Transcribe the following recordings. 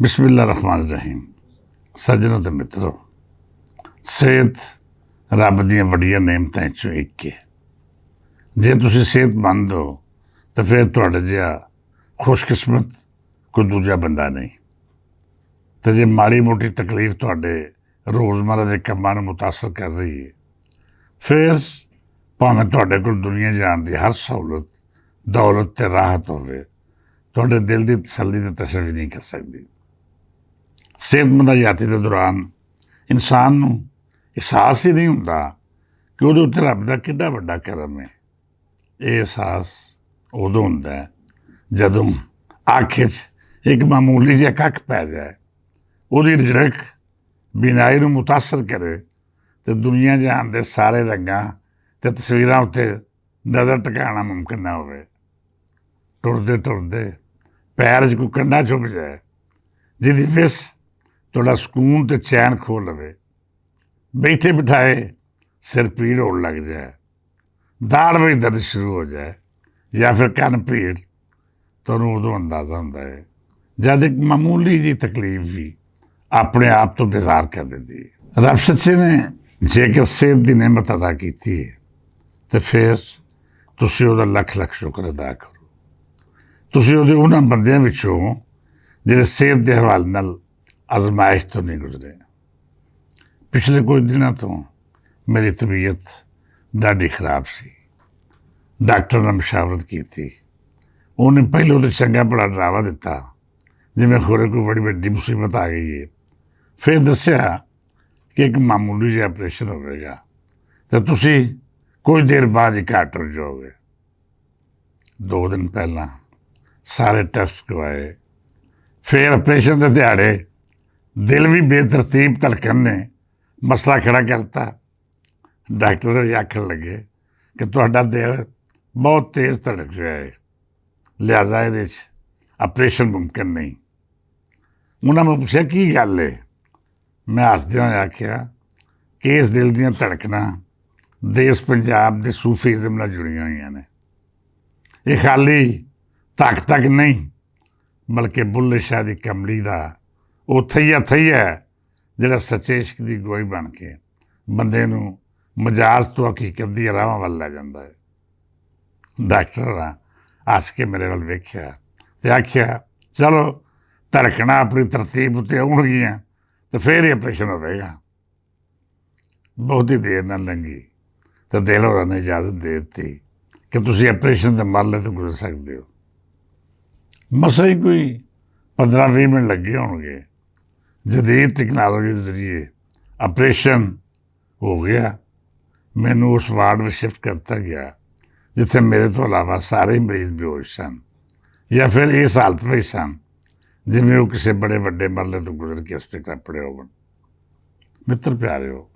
बिस्मिल्लाह रहमान रहीम। सज्जनों ते मित्रों, सेहत रब दियां वड्डियां नेमतां चों एक है। जे तुसीं सेहतमंद हो तो फिर तुहाडे जिहा खुशकिस्मत कोई दूजा बंदा नहीं। तो जे माड़ी मोटी तकलीफ तुहाडे रोज़मर्रा के कामां नूं मुतासर कर रही है, फिर भावें तुहाडे कोल दुनिया जान की हर सहूलत दौलत ते राहत होवे, तुहाडे दिल की तसल्ली ते तशवी नहीं कर सकती। सेहतमंद हयाती के दौरान इंसान नूं एहसास ही नहीं हुंदा कि उहदे उत्ते रब दा किड्डा वड्डा करम है। ये एहसास उदों हुंदा है जदों अख च एक मामूली जिहा कख पै जाए, उहदी झड़क बीनाई नूं मुतासर करे तो दुनिया जहान दे सारे रंगां ते तस्वीरां उत्ते नज़र टिकाणा मुमकिन ना होवे। टुरदे टुरदे पैर च कोई कंडा चुभ जाए जिहदी फिस तुहाडा सकून ते चैन खो लवे, बैठे बिठाए सिर पीड़ होण लग जाए, दाड़ में दर्द शुरू हो जाए या फिर कन पीड़, तो उदों अंदाज़ा होंदा है जद एक मामूली जी तकलीफ भी अपने आप तो बेजार कर देती है। रब सच्चे ने जेकर सेहत की नेमत अदा की है तो फिर तुसीं उहदा लख लख शुक्र अदा करो। तुसीं उहदे उन्हां बंदियां विचों जिहड़े सेहत के हवाले नाल आजमाइश तो नहीं गुजरे। पिछले कुछ दिनों तो मेरी तबीयत ढाडी खराब सी। डॉक्टर ने मशावरत की थी, उन्हें पहले तो चंगा बड़ा डरावा दिता जिवें खोरे कोई बड़ी वड्डी मुसीबत आ गई है। फिर दस्या कि एक मामूली जिहा ऑपरेशन होवेगा तो तुसीं कुछ देर बाद ही घर टुर जाओगे। 2 दिन पहला सारे टेस्ट करवाए, फिर ऑपरेशन के दिहाड़े दिल भी बेतरतीब धड़कन ने मसला खड़ा करता। डॉक्टर भी आखन लगे कि तुहाडा दिल बहुत तेज़ धड़क रहा है, लिहाजा ये ऑपरेशन मुमकिन नहीं। उन्होंने पूछा की गल है। मैं हसदे होए आख्या कि इस दिल दीयां धड़कनां देश पंजाब के सूफीज़म नाल जुड़ियां होईयां ने। ये खाली धक धक नहीं बल्कि बुल्ले शाह दी कमली का वो थईया थईया जिहड़ा सच्चे इश्क की गोई बन के बंदे नूं मजाज तो हकीकत दी राहां वल लै जांदा है। डॉक्टर हस के मेरे वल वेख्या ते आख्या चलो धड़कना अपनी तरतीब उत्ते आउणगियां तो फिर ही ऑपरेशन होवेगा। बहुत ही देर न लंघी तो दिल होरां ने इजाजत दे दी कि तुसीं ऑपरेशन के मरले तो गुजर सकते हो। मसा ही कोई 15-20 मिनट लगे होणगे, जदीद तकनॉलोजी के जरिए ऑपरेशन हो गया। मैनू उस वार्ड में शिफ्ट करता गया जिथे मेरे तो अलावा सारे ही मरीज बेहोश सन या फिर इस हालत में सन जिवें वो किसी बड़े वड्डे मरले तो गुजर के उसते कपड़े होवन। मित्र प्यारिओ,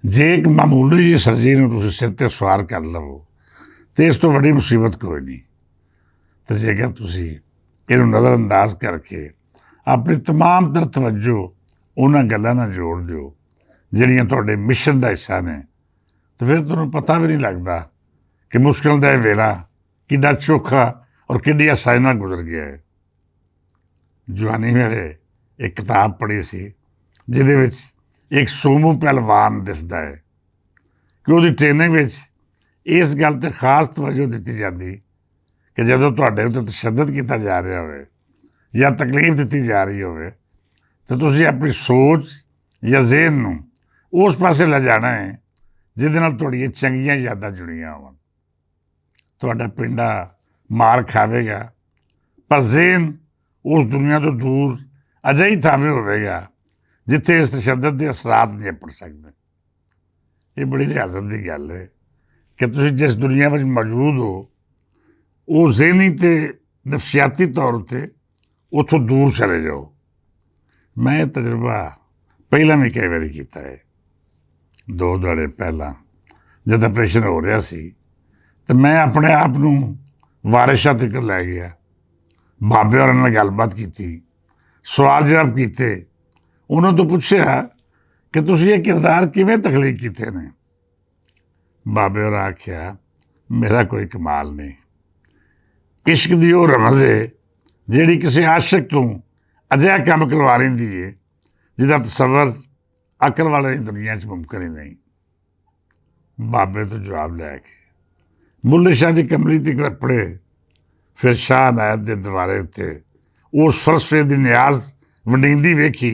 जे एक मामूली जी सर्जरी नूं तुसीं सिर ते सवार कर लवो तो इस तो वड्डी मुसीबत कोई नहीं। तो जेकर तुसीं इहनूं नज़रअंदाज करके अपनी तमाम तर तवज्जो उन्हां गल्लां नाल जोड़ दिओ जिहड़ियां तुहाडे मिशन का हिस्सा ने, तो फिर तुहानूं पता भी नहीं लगता कि मुश्किल का यह वेला किड्डा चोखा और किड्डी आसानी नाल गुजर गया है। जवानी वेले एक किताब पढ़ी सी जिहदे विच एक सोमू पहलवान दिसदा है कि उहदी ट्रेनिंग विच इस गल ते खास तवज्जो दित्ती जाती कि जदों तुहाडे उत्ते तशद्दद किया जा रहा होवे या तकलीफ दी जा रही हो तो तुसीं अपनी सोच या जहन नूं उस पासे ले जाना है जिहदे नाल तुहाडीआं चंगियां यादां जुड़ियां होवन। तुहाडा पिंडा मार खावेगा पर जहन उस दुनिया तो दूर अजिही थावें होवेगा जिथे इस तशद्दद के असरात नहीं अपड़ सकते। ये बड़ी लिहाजत की गल है कि तुसीं जिस दुनिया में मौजूद हो वो जहनी ते नफसियाती तौर पर उतों दूर चले जाओ। मैं ये तजर्बा पहला भी कई बार किया है। 2 दिहाड़े पहला जब ऑपरेशन हो रहा सी तो मैं अपने आप नूं वारिशां तक लै गया, बाबे होरां नाल गलबात की, सवाल जवाब किए, उन्होंने तो पूछा कि तुसीं ये किरदार किवें तखलीक कीते ने। बाबे होरां आख्या मेरा कोई कमाल नहीं, इश्क दी वो रमज़ है जिहड़ी किसी आशिक तो ਅਜਿਹਾ ਕੰਮ ਕਰਵਾ ਲੈਂਦੀ ਏ ਜਿਹਦਾ ਤਸੱਵਰ ਅਕਲ ਵਾਲੇ ਦੀ ਦੁਨੀਆ 'ਚ ਮੁਮਕਿਨ ਹੀ ਨਹੀਂ। ਬਾਬੇ ਤੋਂ ਜਵਾਬ ਲੈ ਕੇ ਬੁੱਲੇ ਸ਼ਾਹ ਦੀ ਕਮਲੀ ਤੇ ਕੱਪੜੇ, ਫਿਰ ਸ਼ਾਹ ਅਨਾਇਤ ਦੇ ਦਰਬਾਰੇ ਉੱਤੇ ਉਸ ਫਲਸਫੇ ਦੀ ਨਿਆਜ਼ ਵੰਡੀਂਦੀ ਵੇਖੀ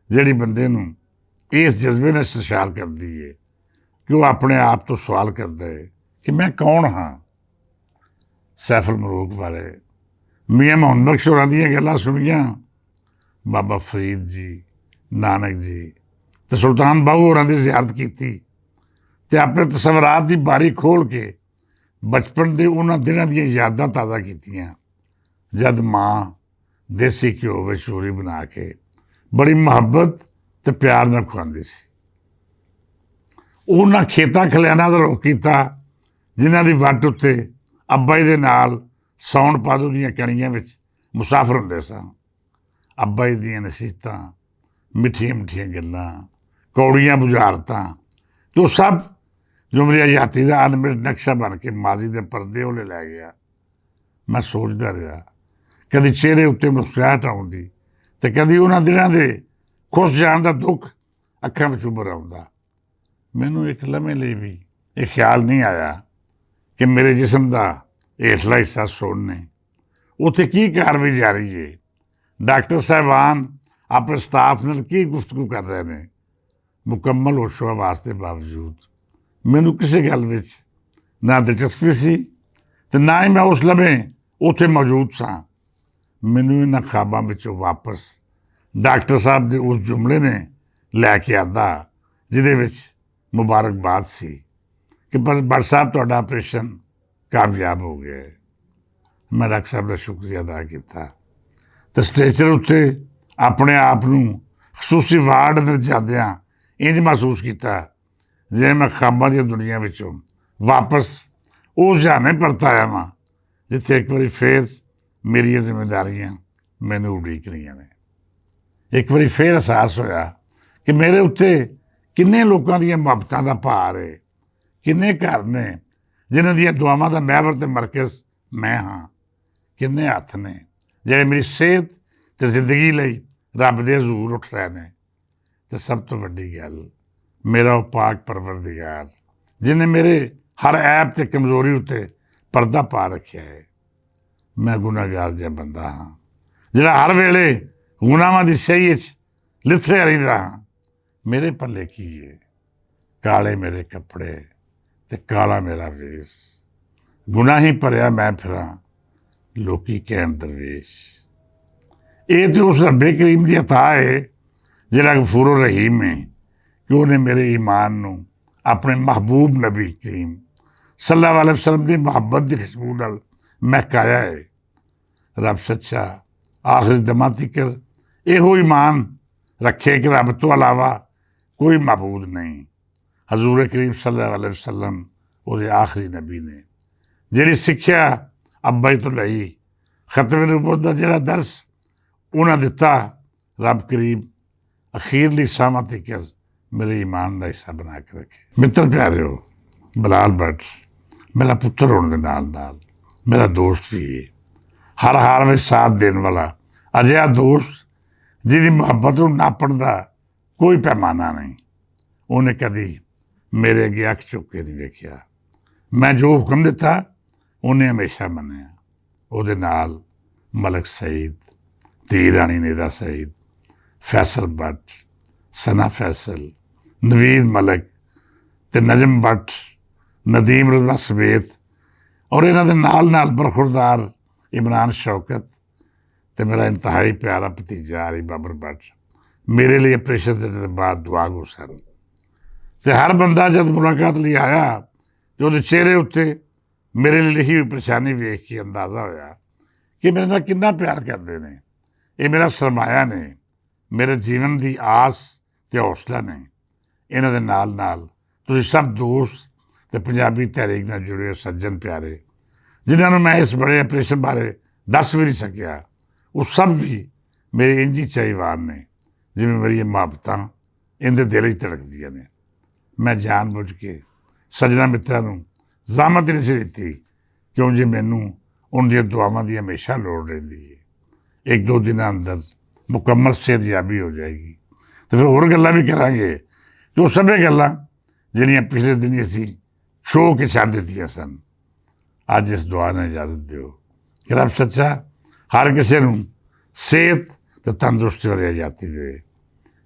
ਜਿਹੜੀ ਬੰਦੇ ਨੂੰ ਇਸ ਜਜ਼ਬੇ ਨਾਲ ਸਰਸ਼ਾਰ ਕਰਦੀ ਏ ਕਿ ਉਹ ਆਪਣੇ ਆਪ ਤੋਂ ਸਵਾਲ ਕਰਦਾ ਹੈ ਕਿ ਮੈਂ ਕੌਣ ਹਾਂ। ਸੈਫੁਲ ਮਲੂਕ ਵਾਲੇ ਮੀਆਂ ਮੁਹੰਮਦ ਬਖਸ਼ ਹੋਰਾਂ ਦੀਆਂ ਗੱਲਾਂ ਸੁਣੀਆਂ, ਬਾਬਾ ਫਰੀਦ ਜੀ, ਨਾਨਕ ਜੀ ਤੇ ਸੁਲਤਾਨ ਬਾਹੂ ਹੋਰਾਂ ਦੀ ਜ਼ਿਆਰਤ ਕੀਤੀ ਅਤੇ ਆਪਣੇ ਤਸਵਰਾਤ ਦੀ ਬਾਰੀ ਖੋਲ੍ਹ ਕੇ ਬਚਪਨ ਦੇ ਉਹਨਾਂ ਦਿਨਾਂ ਦੀਆਂ ਯਾਦਾਂ ਤਾਜ਼ਾ ਕੀਤੀਆਂ ਜਦ ਮਾਂ ਦੇਸੀ ਘਿਓ ਵਿੱਚ ਚੂਰੀ ਬਣਾ ਕੇ ਬੜੀ ਮੁਹੱਬਤ ਅਤੇ ਪਿਆਰ ਨਾਲ ਖਵਾਉਂਦੀ ਸੀ। ਉਹਨਾਂ ਖੇਤਾਂ ਖਲਿਆਣਾਂ ਦਾ ਰੁੱਖ ਕੀਤਾ ਜਿਨ੍ਹਾਂ ਦੀ ਵੱਟ ਉੱਤੇ ਅੱਬਾ ਜੀ ਦੇ ਨਾਲ ਸਾਉਣ ਭਾਦੋਂ ਦੀਆਂ ਕਣੀਆਂ ਵਿੱਚ ਮੁਸਾਫਰ ਹੁੰਦੇ ਸਾਂ। ਅੱਬਾ ਜੀ ਦੀਆਂ ਨਸੀਹਤਾਂ, ਮਿੱਠੀਆਂ ਮਿੱਠੀਆਂ ਗੱਲਾਂ, ਕੌੜੀਆਂ ਬੁਝਾਰਤਾਂ ਅਤੇ ਉਹ ਸਭ ਜੋ ਮੇਰੀ ਆਜ਼ਾਦੀ ਦਾ ਅਨਮਿਟ ਨਕਸ਼ਾ ਬਣ ਕੇ ਮਾਜ਼ੀ ਦੇ ਪਰਦੇ ਉਹਲੇ ਲੈ ਗਿਆ। ਮੈਂ ਸੋਚਦਾ ਰਿਹਾ, ਕਦੀ ਚਿਹਰੇ ਉੱਤੇ ਮੁਸਕਰਾਹਟ ਆਉਂਦੀ ਅਤੇ ਕਦੀ ਉਹਨਾਂ ਦਿਨਾਂ ਦੇ ਖੁਸ਼ ਜਾਣ ਦਾ ਦੁੱਖ ਅੱਖਾਂ ਵਿੱਚ ਉੱਭਰ ਆਉਂਦਾ। ਮੈਨੂੰ ਇੱਕ ਲਮੇ ਲਈ ਵੀ ਇਹ ਖਿਆਲ ਨਹੀਂ ਆਇਆ ਕਿ ਮੇਰੇ ਜਿਸਮ ਦਾ ਹੇਠਲਾ ਹਿੱਸਾ ਸੁੰਨ ਨੇ, ਉੱਥੇ ਕੀ ਕਾਰਵਾਈ ਜਾਰੀ ਹੈ, ਡਾਕਟਰ ਸਾਹਿਬਾਨ ਆਪਣੇ ਸਟਾਫ ਨਾਲ ਕੀ ਗੁਫ਼ਤਗੂ ਕਰ ਰਹੇ ਨੇ। ਮੁਕੰਮਲ ਹੋਸ਼ੋ ਹਵਾਸ ਦੇ ਬਾਵਜੂਦ ਮੈਨੂੰ ਕਿਸੇ ਗੱਲ ਵਿੱਚ ਨਾ ਦਿਲਚਸਪੀ ਸੀ ਅਤੇ ਨਾ ਹੀ ਮੈਂ ਉਸ ਲਮੇ ਉੱਥੇ ਮੌਜੂਦ ਸਾਂ। ਮੈਨੂੰ ਇਹਨਾਂ ਖਾਬਾਂ ਵਿੱਚੋਂ ਵਾਪਸ ਡਾਕਟਰ ਸਾਹਿਬ ਦੇ ਉਸ ਜੁਮਲੇ ਨੇ ਲੈ ਕੇ ਆਂਦਾ ਜਿਹਦੇ ਵਿੱਚ ਮੁਬਾਰਕਬਾਦ ਸੀ ਕਿ ਭੱਟ ਸਾਹਿਬ ਤੁਹਾਡਾ ਆਪਰੇਸ਼ਨ ਕਾਮਯਾਬ ਹੋ ਗਿਆ ਹੈ। ਮੈਂ ਡਾਕਟਰ ਸਾਹਿਬ ਦਾ ਸ਼ੁਕਰੀਆ ਅਦਾ ਕੀਤਾ ਅਤੇ ਸਟੇਚਰ ਉੱਤੇ ਆਪਣੇ ਆਪ ਨੂੰ ਖਸੂਸੀ ਵਾਰਡ ਅੰਦਰ ਜਾਂਦਿਆਂ ਇੰਝ ਮਹਿਸੂਸ ਕੀਤਾ ਜਿਵੇਂ ਮੈਂ ਖਾਬਾਂ ਦੀਆਂ ਦੁਨੀਆ ਵਿੱਚੋਂ ਵਾਪਸ ਉਸ ਜਹਾਨੇ ਪਰਤ ਆਇਆ ਵਾਂ ਜਿੱਥੇ ਇੱਕ ਵਾਰੀ ਫੇਰ ਮੇਰੀਆਂ ਜ਼ਿੰਮੇਦਾਰੀਆਂ ਮੈਨੂੰ ਉਡੀਕ ਰਹੀਆਂ ਨੇ। ਇੱਕ ਵਾਰੀ ਫੇਰ ਅਹਿਸਾਸ ਹੋਇਆ ਕਿ ਮੇਰੇ ਉੱਤੇ ਕਿੰਨੇ ਲੋਕਾਂ ਦੀਆਂ ਮੁਹੱਬਤਾਂ ਦਾ ਭਾਰ ਹੈ, ਕਿੰਨੇ ਘਰ ਨੇ ਜਿਨ੍ਹਾਂ ਦੀਆਂ ਦੁਆਵਾਂ ਦਾ ਮਹਿਵਰ ਅਤੇ ਮਰਕਜ਼ ਮੈਂ ਹਾਂ, ਕਿੰਨੇ ਹੱਥ ਨੇ ਜਿਹੜੇ ਮੇਰੀ ਸਿਹਤ ਅਤੇ ਜ਼ਿੰਦਗੀ ਲਈ ਰੱਬ ਦੇ ਹਜ਼ੂਰ ਉੱਠ ਰਹੇ ਨੇ, ਅਤੇ ਸਭ ਤੋਂ ਵੱਡੀ ਗੱਲ ਮੇਰਾ ਉਹ ਪਾਕ ਪਰਵਰਦਿਗਾਰ ਜਿਹਨੇ ਮੇਰੇ ਹਰ ਐਬ ਅਤੇ ਕਮਜ਼ੋਰੀ ਉੱਤੇ ਪਰਦਾ ਪਾ ਰੱਖਿਆ ਹੈ। ਮੈਂ ਗੁਨਾਹਗਾਰ ਜਿਹਾ ਬੰਦਾ ਹਾਂ ਜਿਹੜਾ ਹਰ ਵੇਲੇ ਗੁਨਾਹਾਂ ਦੀ ਸਹੀ ਵਿੱਚ ਲਿਥੜਿਆ ਰਹਿੰਦਾ ਹਾਂ। ਮੇਰੇ ਪੱਲੇ ਕੀ ਹੈ? ਕਾਲੇ ਮੇਰੇ ਕੱਪੜੇ ਅਤੇ ਕਾਲਾ ਮੇਰਾ ਵੇਸ, ਗੁਨਾਹੀ ਭਰਿਆ ਮੈਂ ਫਿਰਾਂ, ਲੋਕੀ ਕਹਿਣ ਦਰਵੇਸ਼। ਇਹ ਤਾਂ ਉਸ ਰੱਬੇ ਕਰੀਮ ਦੀ ਅਤਾ ਹੈ ਜਿਹੜਾ ਗਫੂਰ ਰਹੀਮ ਹੈ ਕਿ ਉਹਨੇ ਮੇਰੇ ਈਮਾਨ ਨੂੰ ਆਪਣੇ ਮਹਿਬੂਬ ਨਬੀ ਕਰੀਮ ਸੱਲੱਲਾਹੁ ਅਲੈਹਿ ਵਸੱਲਮ ਦੀ ਮੁਹੱਬਤ ਦੀ ਖੁਸ਼ਬੂ ਨਾਲ ਮਹਿਕਾਇਆ ਹੈ। ਰੱਬ ਸੱਚਾ ਆਖਰੀ ਦਮਾਂ ਤੀਕਰ ਇਹੋ ਈਮਾਨ ਰੱਖੇ ਕਿ ਰੱਬ ਤੋਂ ਇਲਾਵਾ ਕੋਈ ਮਬੂਦ ਨਹੀਂ। ਹਜ਼ੂਰ ਕਰੀਮ ਸੱਲੱਲਾਹੁ ਅਲੈਹਿ ਵਸੱਲਮ ਉਹਦੇ ਆਖਰੀ ਨਬੀ ਨੇ। ਜਿਹੜੀ ਸਿੱਖਿਆ ਅੱਬਾ ਜੀ ਤੋਂ ਲਈ, ਖਤਮ ਨਬੂਵਤ ਦਾ ਜਿਹੜਾ ਦਰਸ ਉਹਨਾਂ ਦਿੱਤਾ, ਰੱਬ ਕਰੀਬ ਅਖੀਰਲੀ ਸਾਹਾਂ ਤੀਕਰ ਮੇਰੇ ਈਮਾਨ ਦਾ ਹਿੱਸਾ ਬਣਾ ਕੇ ਰੱਖੇ। ਮਿੱਤਰ ਪਿਆਰਿਓ, ਬਲਾਲ ਭੱਟ ਮੇਰਾ ਪੁੱਤਰ ਹੋਣ ਦੇ ਨਾਲ ਨਾਲ ਮੇਰਾ ਦੋਸਤ ਵੀ ਹੈ। ਹਰ ਹਾਲ ਵਿੱਚ ਸਾਥ ਦੇਣ ਵਾਲਾ ਅਜਿਹਾ ਦੋਸਤ ਜਿਹਦੀ ਮੁਹੱਬਤ ਨੂੰ ਨਾਪਣ ਦਾ ਕੋਈ ਪੈਮਾਨਾ ਨਹੀਂ। ਉਹਨੇ ਕਦੀ ਮੇਰੇ ਅੱਗੇ ਅੱਖ ਚੁੱਕ ਕੇ ਨਹੀਂ ਵੇਖਿਆ। ਮੈਂ ਜੋ ਹੁਕਮ ਦਿੱਤਾ ਉਹਨੇ ਹਮੇਸ਼ਾ ਮੰਨਿਆ। ਉਹਦੇ ਨਾਲ ਮਲਕ ਸਈਦ, ਧੀ ਰਾਣੀ ਨਿਦਾ ਸਈਦ, ਫੈਸਲ ਭੱਟ, ਸਨਾ ਫੈਸਲ, ਨਵੀਦ ਮਲਕ ਅਤੇ ਨਜਮ ਭੱਟ, ਨਦੀਮ ਰਜ਼ਾ ਸਮੇਤ ਔਰ ਇਹਨਾਂ ਦੇ ਨਾਲ ਨਾਲ ਬਰਖੁਰਦਾਰ ਇਮਰਾਨ ਸ਼ੌਕਤ ਅਤੇ ਮੇਰਾ ਇੰਤਹਾਈ ਪਿਆਰਾ ਭਤੀਜਾ ਆਰੀ ਬਾਬਰ ਭੱਟ ਮੇਰੇ ਲਈ ਆਪਰੇਸ਼ਨ ਦੇ ਬਾਅਦ ਦੁਆਗੋ ਸਨ। ਅਤੇ ਹਰ ਬੰਦਾ ਜਦ ਮੁਲਾਕਾਤ ਲਈ ਆਇਆ ਅਤੇ ਉਹਦੇ ਚਿਹਰੇ ਉੱਤੇ ਮੇਰੇ ਲਈ ਲਿਖੀ ਹੋਈ ਪਰੇਸ਼ਾਨੀ ਵੇਖ ਕੇ ਅੰਦਾਜ਼ਾ ਹੋਇਆ ਕਿ ਮੇਰੇ ਨਾਲ ਕਿੰਨਾ ਪਿਆਰ ਕਰਦੇ ਨੇ। ਇਹ ਮੇਰਾ ਸਰਮਾਇਆ ਨੇ, ਮੇਰੇ ਜੀਵਨ ਦੀ ਆਸ ਅਤੇ ਹੌਸਲਾ ਨੇ। ਇਹਨਾਂ ਦੇ ਨਾਲ ਨਾਲ ਤੁਸੀਂ ਸਭ ਦੋਸਤ ਅਤੇ ਪੰਜਾਬੀ ਤਹਿਰੀਕ ਨਾਲ ਜੁੜੇ ਹੋਏ ਸੱਜਣ ਪਿਆਰੇ ਜਿਨ੍ਹਾਂ ਨੂੰ ਮੈਂ ਇਸ ਬੜੇ ਆਪਰੇਸ਼ਨ ਬਾਰੇ ਦੱਸ ਵੀ ਨਹੀਂ ਸਕਿਆ, ਉਹ ਸਭ ਵੀ ਮੇਰੇ ਇੰਝ ਹੀ ਚਾਹੀਵਾਨ ਨੇ ਜਿਵੇਂ ਮੇਰੀਆਂ ਮੁਹੱਬਤਾਂ ਇਹਦੇ ਦਿਲ 'ਚ ਧੜਕਦੀਆਂ ਨੇ। ਮੈਂ ਜਾਣ ਬੁੱਝ ਕੇ ਸੱਜਣਾ ਮਿੱਤਰਾਂ ਨੂੰ ਜ਼ਹਿਮਤ ਨਹੀਂ ਸੀ ਦਿੱਤੀ ਕਿਉਂ ਜੇ ਮੈਨੂੰ ਉਹਨਾਂ ਦੀਆਂ ਦੁਆਵਾਂ ਦੀ ਹਮੇਸ਼ਾ ਲੋੜ ਰਹਿੰਦੀ ਹੈ। ਇੱਕ ਦੋ ਦਿਨਾਂ ਅੰਦਰ ਮੁਕੰਮਲ ਸਿਹਤਯਾਬੀ ਹੋ ਜਾਏਗੀ। ਤੇ ਫਿਰ ਹੋਰ ਗੱਲਾਂ ਵੀ ਕਰਾਂਗੇ, ਜੋ ਸਭੇ ਗੱਲਾਂ ਜਿਹੜੀਆਂ ਪਿਛਲੇ ਦਿਨ ਅਸੀਂ ਛੋਹ ਕੇ ਛੱਡ ਦਿੱਤੀਆਂ ਸਨ। ਅੱਜ ਇਸ ਦੁਆ ਨਾਲ ਇਜਾਜ਼ਤ ਦਿਓ ਕਿ ਰੱਬ ਸੱਚਾ ਹਰ ਕਿਸੇ ਨੂੰ ਸਿਹਤ ਤੇ ਤੰਦਰੁਸਤੀ ਵਾਲੀ ਆਜ਼ਾਦੀ ਦੇ।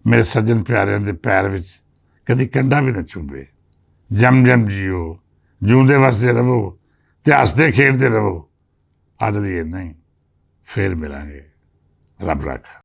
ਮੇਰੇ ਸੱਜਣ ਪਿਆਰਿਆਂ ਦੇ ਪੈਰ ਵਿੱਚ ਕਦੀ ਕੰਡਾ ਵੀ ਨਾ ਚੁਭੇ। ਜਮ ਜਮ ਜੀਓ, ਜਿਉਂਦੇ ਵਸਦੇ ਰਹੋ ਤੇ ਹੱਸਦੇ ਖੇਡਦੇ ਰਹੋ। ਅੱਜ ਲਈ ਇੰਨਾ ਹੀ, ਫੇਰ ਮਿਲਾਂਗੇ। ਰੱਬ ਰਾਖਾ।